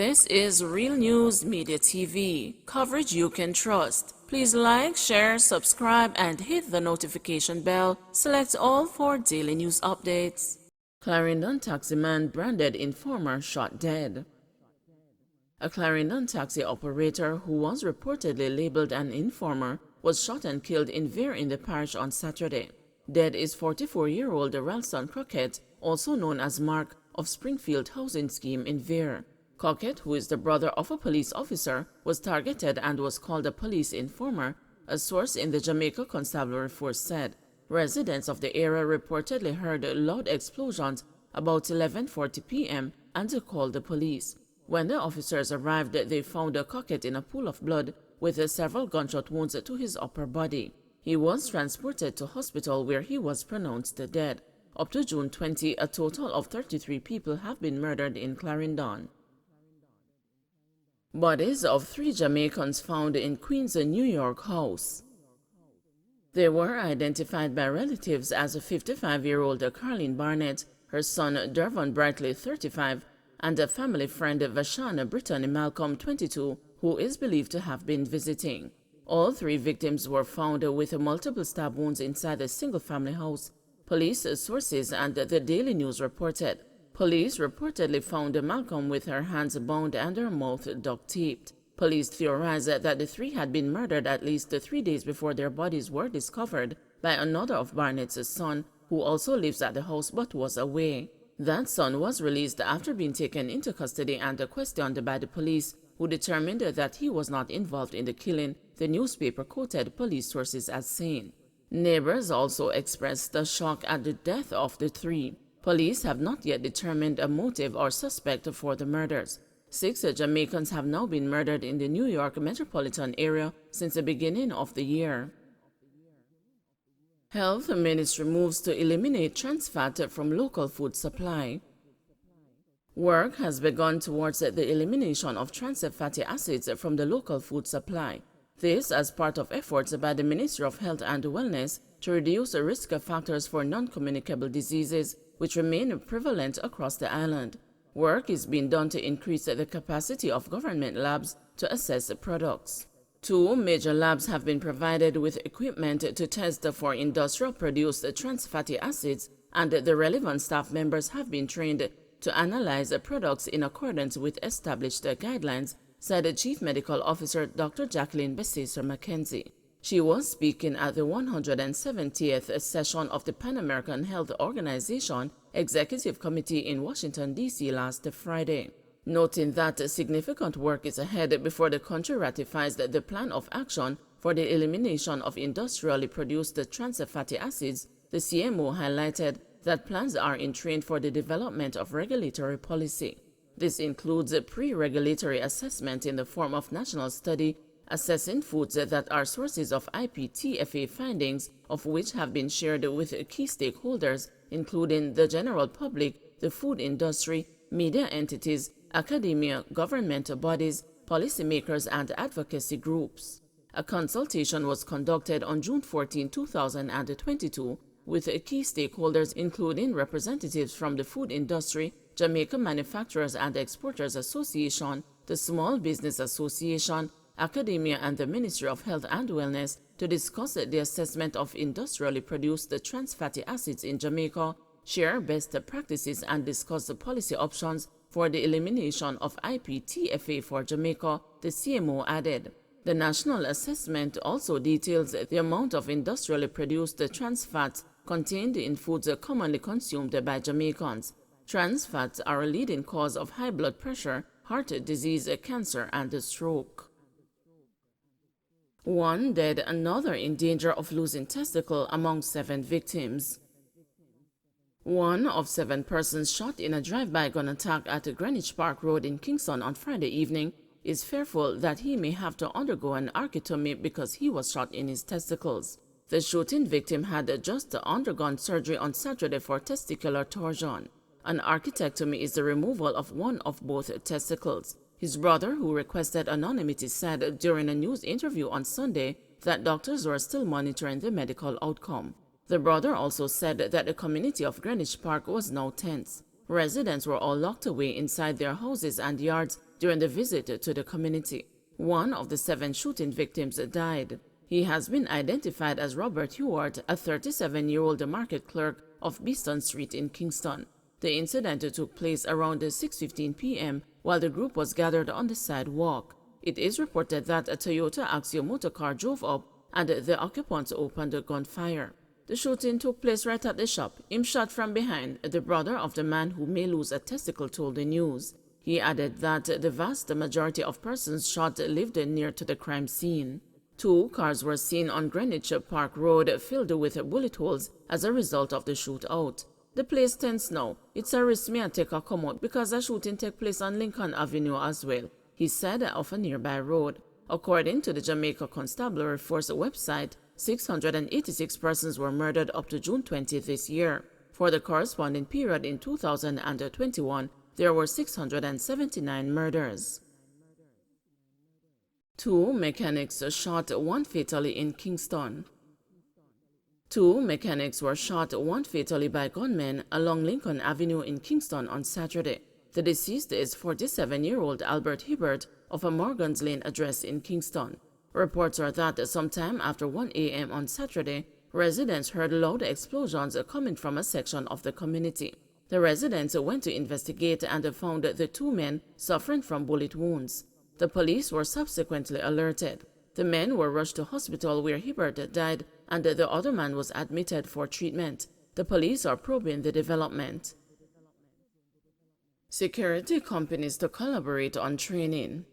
This is Real News Media TV, coverage you can trust. Please like, share, subscribe, and hit the notification bell. Select all for daily news updates. Clarendon taximan branded informer shot dead. A Clarendon taxi operator who was reportedly labeled an informer was shot and killed in Vere in the parish on Saturday. Dead is 44-year-old Ralston Crockett, also known as Mark, of Springfield Housing Scheme in Vere. Crockett, who is the brother of a police officer, was targeted and was called a police informer, a source in the Jamaica Constabulary Force said. Residents of the area reportedly heard loud explosions about 11:40 p.m. and called the police. When the officers arrived, they found Crockett in a pool of blood with several gunshot wounds to his upper body. He was transported to hospital where he was pronounced dead. Up to June 20, a total of 33 people have been murdered in Clarendon. Bodies of 3 Jamaicans found in Queens' New York house. They were identified by relatives as a 55-year-old Carlene Barnett, her son Dervon Brightly, 35, and a family friend Vashana Brittany Malcolm, 22, who is believed to have been visiting. All 3 victims were found with multiple stab wounds inside a single-family house, police sources and the Daily News reported. Police reportedly found Malcolm with her hands bound and her mouth duct-taped. Police theorized that the 3 had been murdered at least 3 days before their bodies were discovered by another of Barnett's son, who also lives at the house but was away. That son was released after being taken into custody and questioned by the police, who determined that he was not involved in the killing, the newspaper quoted police sources as saying. Neighbors also expressed the shock at the death of the 3. Police have not yet determined a motive or suspect for the murders. 6 Jamaicans have now been murdered in the New York metropolitan area since the beginning of the year. Health Ministry moves to eliminate trans fat from local food supply. Work has begun towards the elimination of trans fatty acids from the local food supply. This as part of efforts by the Ministry of Health and Wellness to reduce the risk factors for non-communicable diseases which remain prevalent across the island. Work is being done to increase the capacity of government labs to assess products. 2 major labs have been provided with equipment to test for industrial-produced trans fatty acids, and the relevant staff members have been trained to analyze products in accordance with established guidelines, said Chief Medical Officer Dr. Jacqueline Bessesser Mackenzie. She was speaking at the 170th session of the Pan American Health Organization Executive Committee in Washington, D.C. last Friday, noting that significant work is ahead before the country ratifies the Plan of Action for the Elimination of Industrially Produced Trans Fatty Acids. The CMO highlighted that plans are in train for the development of regulatory policy. This includes a pre-regulatory assessment in the form of national study assessing foods that are sources of IPTFA findings, of which have been shared with key stakeholders, including the general public, the food industry, media entities, academia, governmental bodies, policymakers, and advocacy groups. A consultation was conducted on June 14, 2022, with key stakeholders including representatives from the food industry, Jamaica Manufacturers and Exporters Association, the Small Business Association, academia, and the Ministry of Health and Wellness to discuss the assessment of industrially produced trans fatty acids in Jamaica, share best practices, and discuss the policy options for the elimination of IPTFA for Jamaica, the CMO added. The national assessment also details the amount of industrially produced trans fats contained in foods commonly consumed by Jamaicans. Trans fats are a leading cause of high blood pressure, heart disease, cancer, and stroke. 1 dead, another in danger of losing testicle among 7 victims. 1 of 7 persons shot in a drive-by gun attack at Greenwich Park Road in Kingston on Friday evening is fearful that he may have to undergo an archectomy because he was shot in his testicles. The shooting victim had just undergone surgery on Saturday for testicular torsion. An archectomy is the removal of one of both testicles. His brother, who requested anonymity, said during a news interview on Sunday that doctors were still monitoring the medical outcome. The brother also said that the community of Greenwich Park was now tense. Residents were all locked away inside their houses and yards during the visit to the community. One of the 7 shooting victims died. He has been identified as Robert Hewart, a 37-year-old market clerk of Beeston Street in Kingston. The incident took place around 6:15 p.m. while the group was gathered on the sidewalk. It is reported that a Toyota Axio motor car drove up and the occupants opened gunfire. The shooting took place right at the shop. Him shot from behind, the brother of the man who may lose a testicle told the news. He added that the vast majority of persons shot lived near to the crime scene. 2 cars were seen on Greenwich Park Road filled with bullet holes as a result of the shootout. The place tense now. It's a risk me take a come out because a shooting take place on Lincoln Avenue as well, he said of a nearby road. According to the Jamaica Constabulary Force website, 686 persons were murdered up to June 20 this year. For the corresponding period in 2021, there were 679 murders. 2 mechanics shot, 1 fatally in Kingston. 2 mechanics were shot, 1 fatally by gunmen along Lincoln Avenue in Kingston on Saturday. The deceased is 47-year-old Albert Hibbert of a Morgan's Lane address in Kingston. Reports are that sometime after 1 a.m. on Saturday, residents heard loud explosions coming from a section of the community. The residents went to investigate and found the 2 men suffering from bullet wounds. The police were subsequently alerted. The men were rushed to hospital where Hibbert died and the other man was admitted for treatment. The police are probing the development. Security companies to collaborate on training.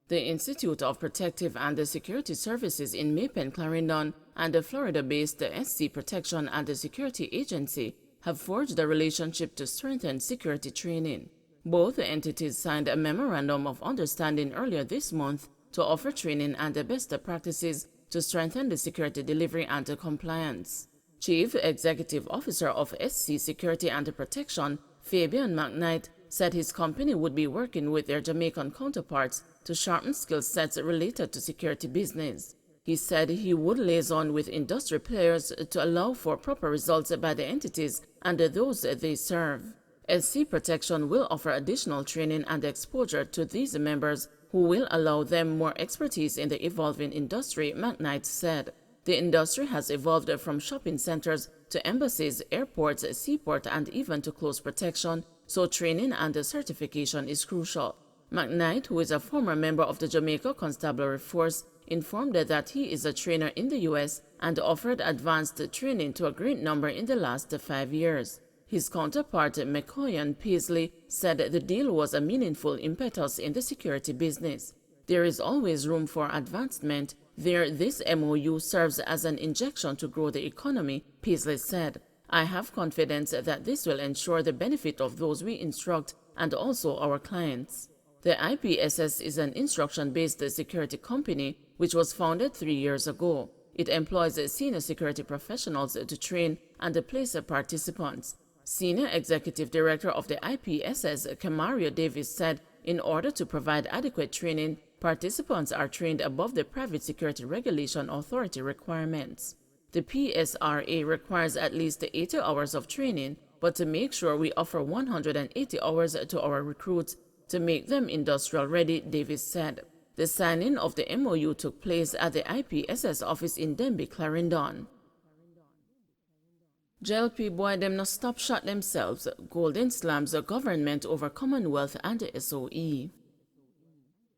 The Institute of Protective and Security Services in Maypen, Clarendon, and the Florida-based SC Protection and Security Agency have forged a relationship to strengthen security training. Both entities signed a memorandum of understanding earlier this month to offer training and best practices to strengthen the security delivery and compliance. Chief Executive Officer of SC Security and Protection, Fabian McKnight, said his company would be working with their Jamaican counterparts to sharpen skill sets related to security business. He said he would liaison with industry players to allow for proper results by the entities and those they serve. SC Protection will offer additional training and exposure to these members who will allow them more expertise in the evolving industry, McKnight said. The industry has evolved from shopping centers to embassies, airports, seaport, and even to close protection, so training and certification is crucial. McKnight, who is a former member of the Jamaica Constabulary Force, informed that he is a trainer in the U.S. and offered advanced training to a great number in the last 5 years. His counterpart, McCoyan Paisley, said the deal was a meaningful impetus in the security business. There is always room for advancement. This MOU serves as an injection to grow the economy, Paisley said. I have confidence that this will ensure the benefit of those we instruct and also our clients. The IPSS is an instruction-based security company which was founded 3 years ago. It employs senior security professionals to train and place participants. Senior Executive Director of the IPSS, Camario Davis, said in order to provide adequate training, participants are trained above the Private Security Regulation Authority requirements. The PSRA requires at least 80 hours of training, but to make sure we offer 180 hours to our recruits to make them industrial ready, Davis said. The signing of the MOU took place at the IPSS office in Denby, Clarendon. JLP boy them no stop shot themselves, Golden slams the government over Commonwealth and the SOE.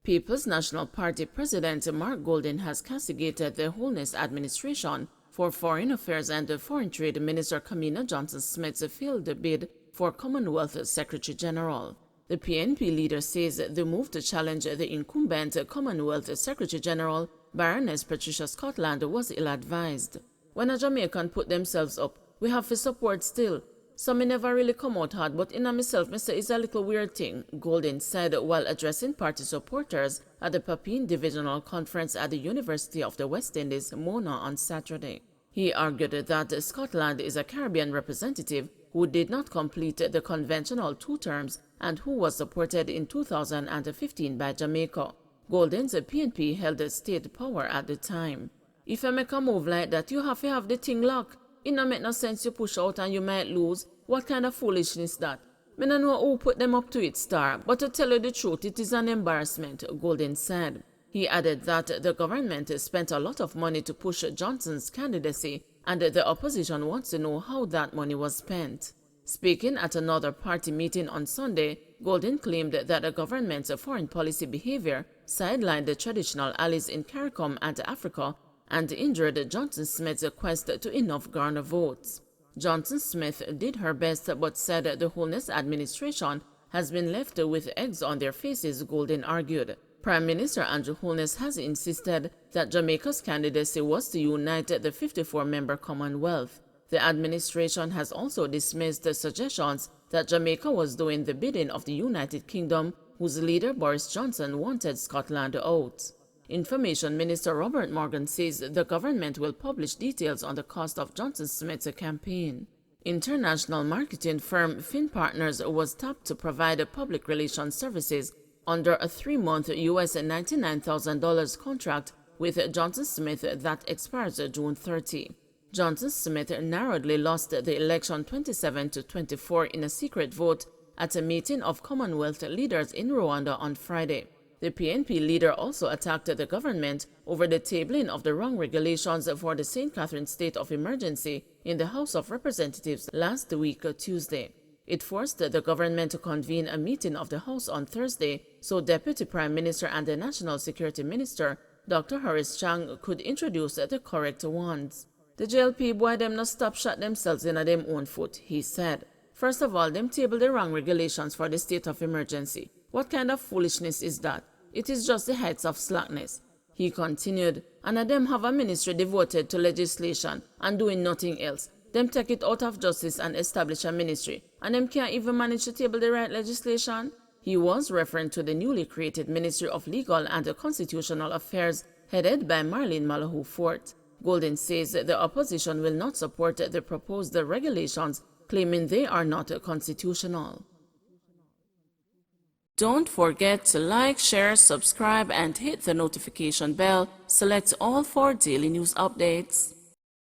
People's National Party President Mark Golden has castigated the Holness administration for Foreign Affairs and Foreign Trade Minister Kamina Johnson-Smith's failed bid for Commonwealth Secretary General. The PNP leader says the move to challenge the incumbent Commonwealth Secretary General, Baroness Patricia Scotland, was ill-advised. When a Jamaican put themselves up, we have to support still. So me never really come out hard, but in myself, me say it's a little weird thing, Golden said while addressing party supporters at the Papine Divisional Conference at the University of the West Indies, Mona, on Saturday. He argued that Scotland is a Caribbean representative who did not complete the conventional 2 terms and who was supported in 2015 by Jamaica. Golden's PNP held state power at the time. If you make a move like that, you have to have the thing locked. It don't make no sense you push out and you might lose. What kind of foolishness that? "Me no know who put them up to it, Star, but to tell you the truth, it is an embarrassment," Golden said. He added that the government spent a lot of money to push Johnson's candidacy, and the opposition wants to know how that money was spent. Speaking at another party meeting on Sunday, Golden claimed that the government's foreign policy behavior sidelined the traditional allies in CARICOM and Africa and injured Johnson Smith's quest to enough garner votes. Johnson Smith did her best but said the Holness administration has been left with eggs on their faces, Golden argued. Prime Minister Andrew Holness has insisted that Jamaica's candidacy was to unite the 54-member Commonwealth. The administration has also dismissed the suggestions that Jamaica was doing the bidding of the United Kingdom, whose leader Boris Johnson wanted Scotland out. Information Minister Robert Morgan says the government will publish details on the cost of Johnson Smith's campaign. International marketing firm Finn Partners was tapped to provide public relations services under a 3-month US $99,000 contract with Johnson Smith that expires June 30. Johnson Smith narrowly lost the election 27-24 in a secret vote at a meeting of Commonwealth leaders in Rwanda on Friday. The PNP leader also attacked the government over the tabling of the wrong regulations for the St. Catherine state of emergency in the House of Representatives last week, Tuesday. It forced the government to convene a meeting of the House on Thursday so Deputy Prime Minister and the National Security Minister, Dr. Horace Chang, could introduce the correct ones. "The JLP boy them no stop shot themselves in a them own foot," he said. "First of all, them table the wrong regulations for the state of emergency. What kind of foolishness is that? It is just the heights of slackness." He continued, "And them have a ministry devoted to legislation and doing nothing else. Them take it out of justice and establish a ministry, and them can't even manage to table the right legislation." He was referring to the newly created Ministry of Legal and Constitutional Affairs headed by Marlene Malahou Fort. Golden says the opposition will not support the proposed regulations, claiming they are not constitutional. Don't forget to like, share, subscribe, and hit the notification bell. Select all for daily news updates.